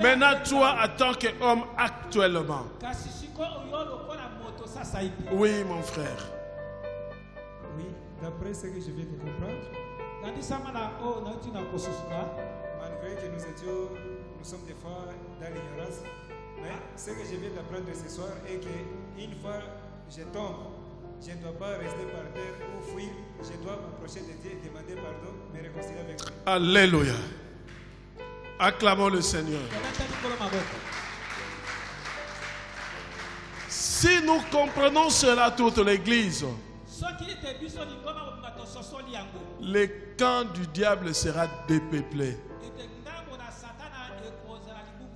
Maintenant, toi, en tant qu'homme actuellement. Oui, mon frère. Oui, d'après ce que je viens de comprendre, malgré que nous sommes des fois dans l'ignorance, mais ce que je viens d'apprendre ce soir est qu'une fois je tombe, je ne dois pas rester par terre ou fuir, je dois m'approcher de Dieu, demander pardon, me réconcilier avec lui. Alléluia. Acclamons le Seigneur. Si nous comprenons cela, toute l'Église, le camp du diable sera dépeuplé.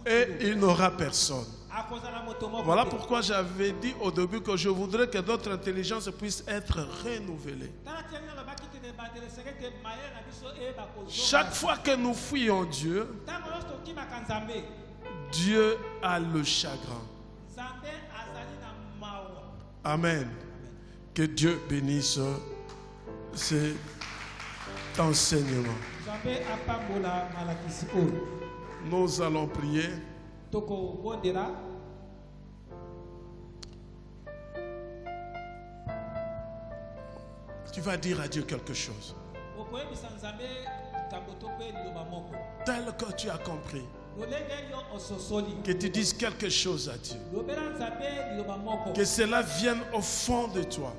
Et il n'aura personne. Voilà pourquoi j'avais dit au début que je voudrais que notre intelligence puisse être renouvelée. Chaque fois que nous fuyons Dieu, Dieu a le chagrin. Amen. Que Dieu bénisse cet enseignement. Nous allons prier. vas dire à Dieu quelque chose. Tel que tu as compris. Que tu dises quelque chose à Dieu. Que cela vienne au fond de toi.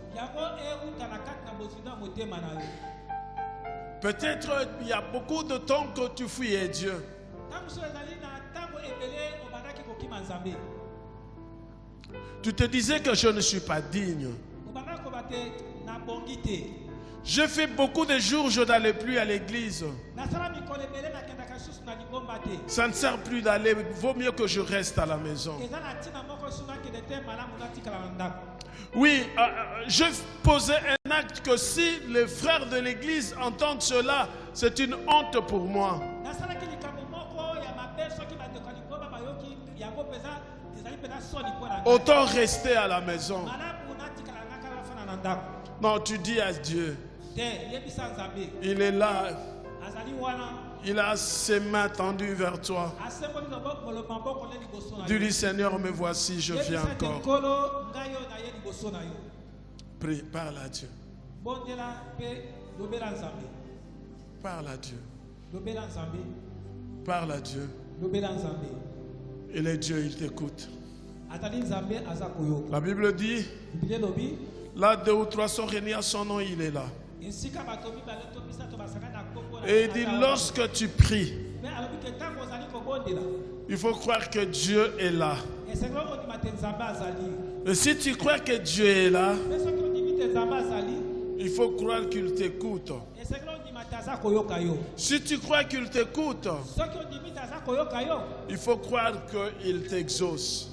Peut-être il y a beaucoup de temps que tu fuyais Dieu. Tu te disais que je ne suis pas digne. Je fais beaucoup de jours, je n'allais plus à l'église. Ça ne sert plus d'aller, vaut mieux que je reste à la maison. Oui, je posais un acte que si les frères de l'église entendent cela, c'est une honte pour moi. Autant rester à la maison. Non, tu dis à Dieu, il est là, il a ses mains tendues vers toi. Dis-lui, Seigneur, me voici, je viens encore. Prie, parle à Dieu. Parle à Dieu. Parle à Dieu. Il est Dieu, il t'écoute. La Bible dit, là 2 ou 3 sont réunis à son nom, il est là. Et il dit, lorsque tu pries, il faut croire que Dieu est là. Et si tu crois que Dieu est là, il faut croire qu'il t'écoute. Si tu crois qu'il t'écoute, il faut croire qu'il t'exauce.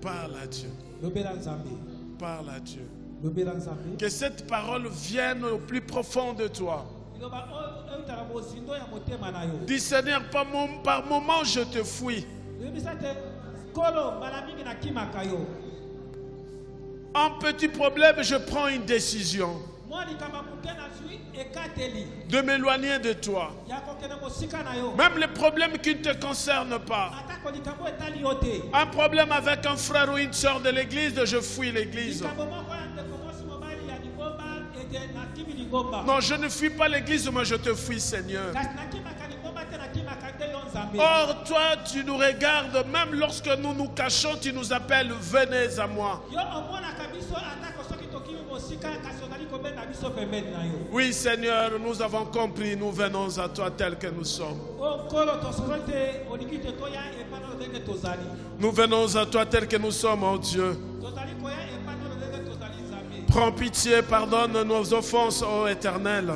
Parle à Dieu. Parle à Dieu. Que cette parole vienne au plus profond de toi. Dis, Seigneur, par moment je te fuis. En petit problème, je prends une décision de m'éloigner de toi. Même les problèmes qui ne te concernent pas. Un problème avec un frère ou une soeur de l'église, je fuis l'église. Non, je ne fuis pas l'église, mais je te fuis, Seigneur. Or, toi, tu nous regardes, même lorsque nous nous cachons, tu nous appelles, venez à moi. Oui, Seigneur, nous avons compris, nous venons à toi tel que nous sommes. Nous venons à toi tel que nous sommes, oh Dieu. Prends pitié, pardonne nos offenses, ô Éternel.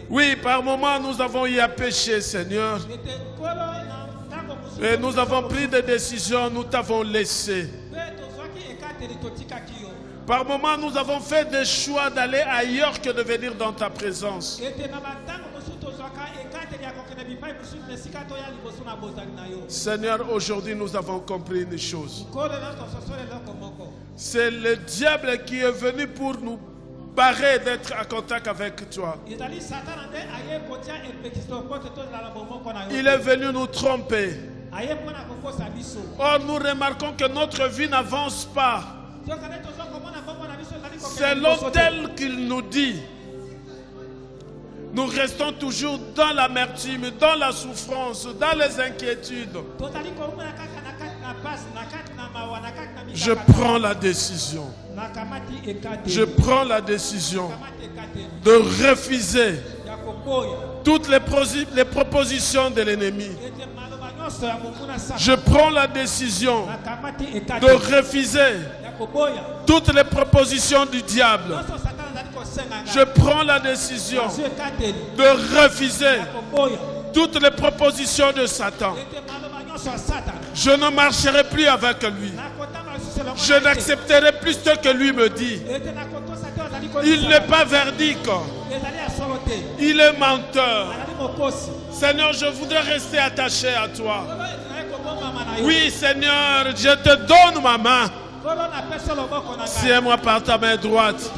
Oui, par moments, nous avons eu à pécher, Seigneur. Et nous avons pris des décisions, nous t'avons laissé. Par moments, nous avons fait des choix d'aller ailleurs que de venir dans ta présence. Seigneur, aujourd'hui, nous avons compris une chose. C'est le diable qui est venu pour nous barrer d'être en contact avec toi. Il est venu nous tromper. Or, nous remarquons que notre vie n'avance pas. Selon tel qu'il nous dit, nous restons toujours dans l'amertume, dans la souffrance, dans les inquiétudes. Je prends la décision. Je prends la décision de refuser toutes les propositions de l'ennemi. Je prends la décision de refuser toutes les propositions du diable. Je prends la décision de refuser toutes les propositions de Satan. Je ne marcherai plus avec lui. Je n'accepterai plus ce que lui me dit. Il n'est pas verdict. Il est menteur. Seigneur, je voudrais rester attaché à toi. Oui, Seigneur, je te donne ma main. Tiens-moi par ta main droite.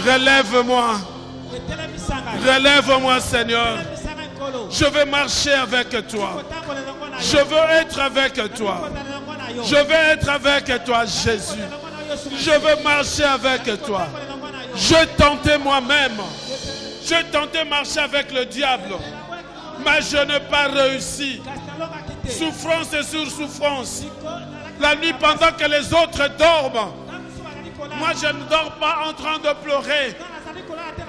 Relève-moi. Relève-moi, Seigneur. Je veux marcher avec toi. Je veux être avec toi. Je vais être avec toi, Jésus. Je veux marcher avec toi. Je tentais moi-même. Je tentais marcher avec le diable. Mais je n'ai pas réussi. Souffrance sur souffrance. La nuit pendant que les autres dorment. Moi je ne dors pas en train de pleurer.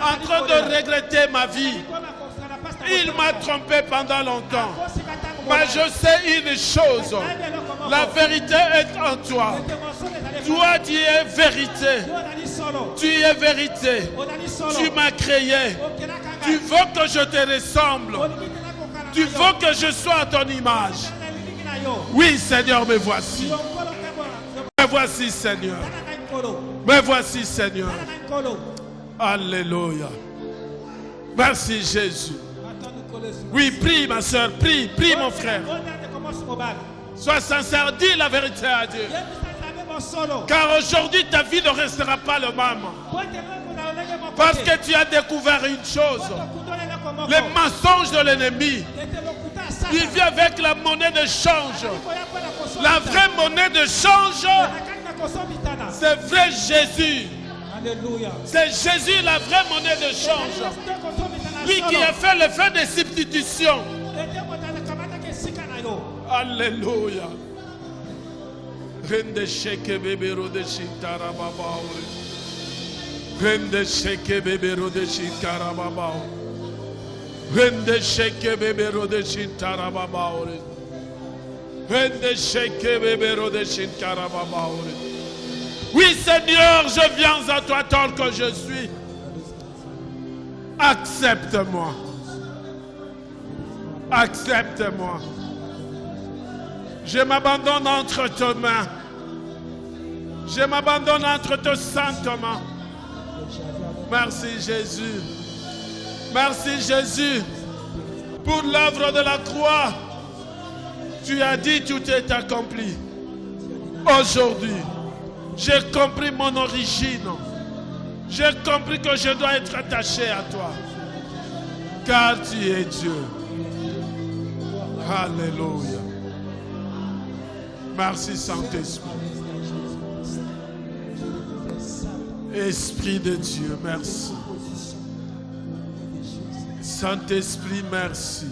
En train de regretter ma vie. Il m'a trompé pendant longtemps. Mais je sais une chose. La vérité est en toi. Toi tu es vérité. Tu es vérité. Tu m'as créé. Tu veux que je te ressemble. Tu veux que je sois à ton image. Oui Seigneur, me voici. Me voici Seigneur. Me voici Seigneur. Alléluia. Merci Jésus. Oui, prie ma soeur, prie mon frère. Sois sincère, dis la vérité à Dieu. Car aujourd'hui ta vie ne restera pas le même. Parce que tu as découvert une chose. Les mensonges de l'ennemi. Il vient avec la monnaie de change. La vraie monnaie de change, c'est vrai Jésus. C'est Jésus la vraie monnaie de change. Lui qui a fait l'effet de substitution. Alléluia. Rende sheke bebero de shintara baba. Rende sheke bebero de shintara baba. Rende sheke bebero de shintara baba. Rende sheke bebero de shintara baba. Oui Seigneur, je viens à toi tel que je suis. Accepte-moi. Accepte-moi. Je m'abandonne entre tes mains. Je m'abandonne entre tes saintes mains. Merci Jésus. Merci Jésus. Pour l'œuvre de la croix, tu as dit tout est accompli. Aujourd'hui, j'ai compris mon origine. J'ai compris que je dois être attaché à toi. Car tu es Dieu. Alléluia. Merci Saint-Esprit. Esprit de Dieu, merci. Saint-Esprit, merci.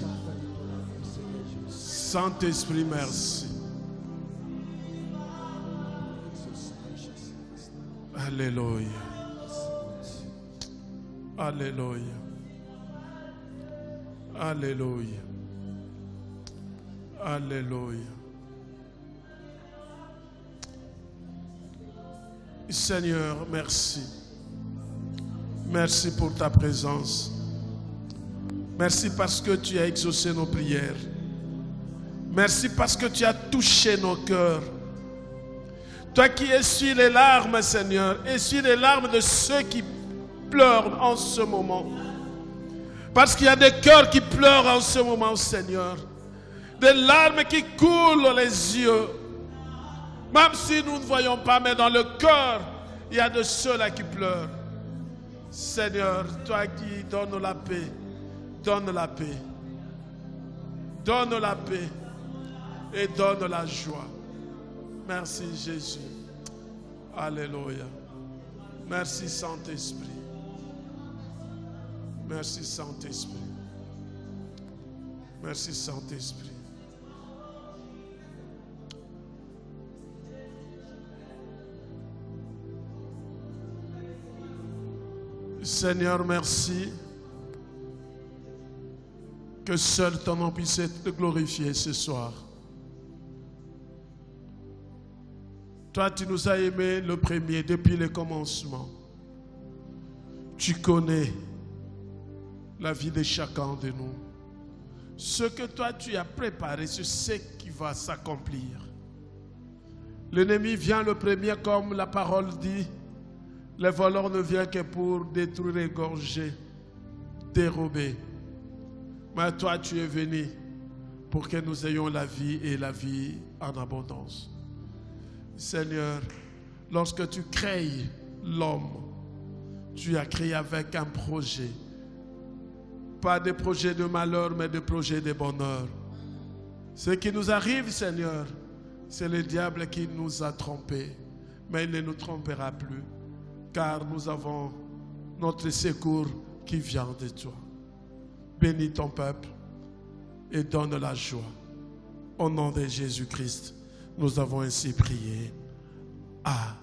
Saint-Esprit, merci. Alléluia. Alléluia. Alléluia. Alléluia. Seigneur, merci. Merci pour ta présence. Merci parce que tu as exaucé nos prières. Merci parce que tu as touché nos cœurs. Toi qui essuies les larmes, Seigneur, essuie les larmes de ceux qui pleurent en ce moment. Parce qu'il y a des cœurs qui pleurent en ce moment, Seigneur. Des larmes qui coulent les yeux. Même si nous ne voyons pas, mais dans le cœur, il y a de ceux-là qui pleurent. Seigneur, toi qui donnes la paix, donne la paix. Donne la paix et donne la joie. Merci Jésus. Alléluia. Merci Saint-Esprit. Merci Saint-Esprit. Merci Saint-Esprit. Seigneur, merci que seul ton nom puisse être glorifié ce soir. Toi, tu nous as aimés le premier depuis le commencement. Tu connais la vie de chacun de nous. Ce que toi, tu as préparé, c'est ce qui va s'accomplir. L'ennemi vient le premier, comme la parole dit. Le voleur ne vient que pour détruire, égorger, dérober. Mais toi, tu es venu pour que nous ayons la vie et la vie en abondance. Seigneur, lorsque tu crées l'homme, tu as créé avec un projet. Pas des projets de malheur, mais des projets de bonheur. Ce qui nous arrive, Seigneur, C'est le diable qui nous a trompés, mais il ne nous trompera plus, car nous avons notre secours qui vient de toi. Bénis ton peuple et donne la joie. Au nom de Jésus-Christ, nous avons ainsi prié. Amen.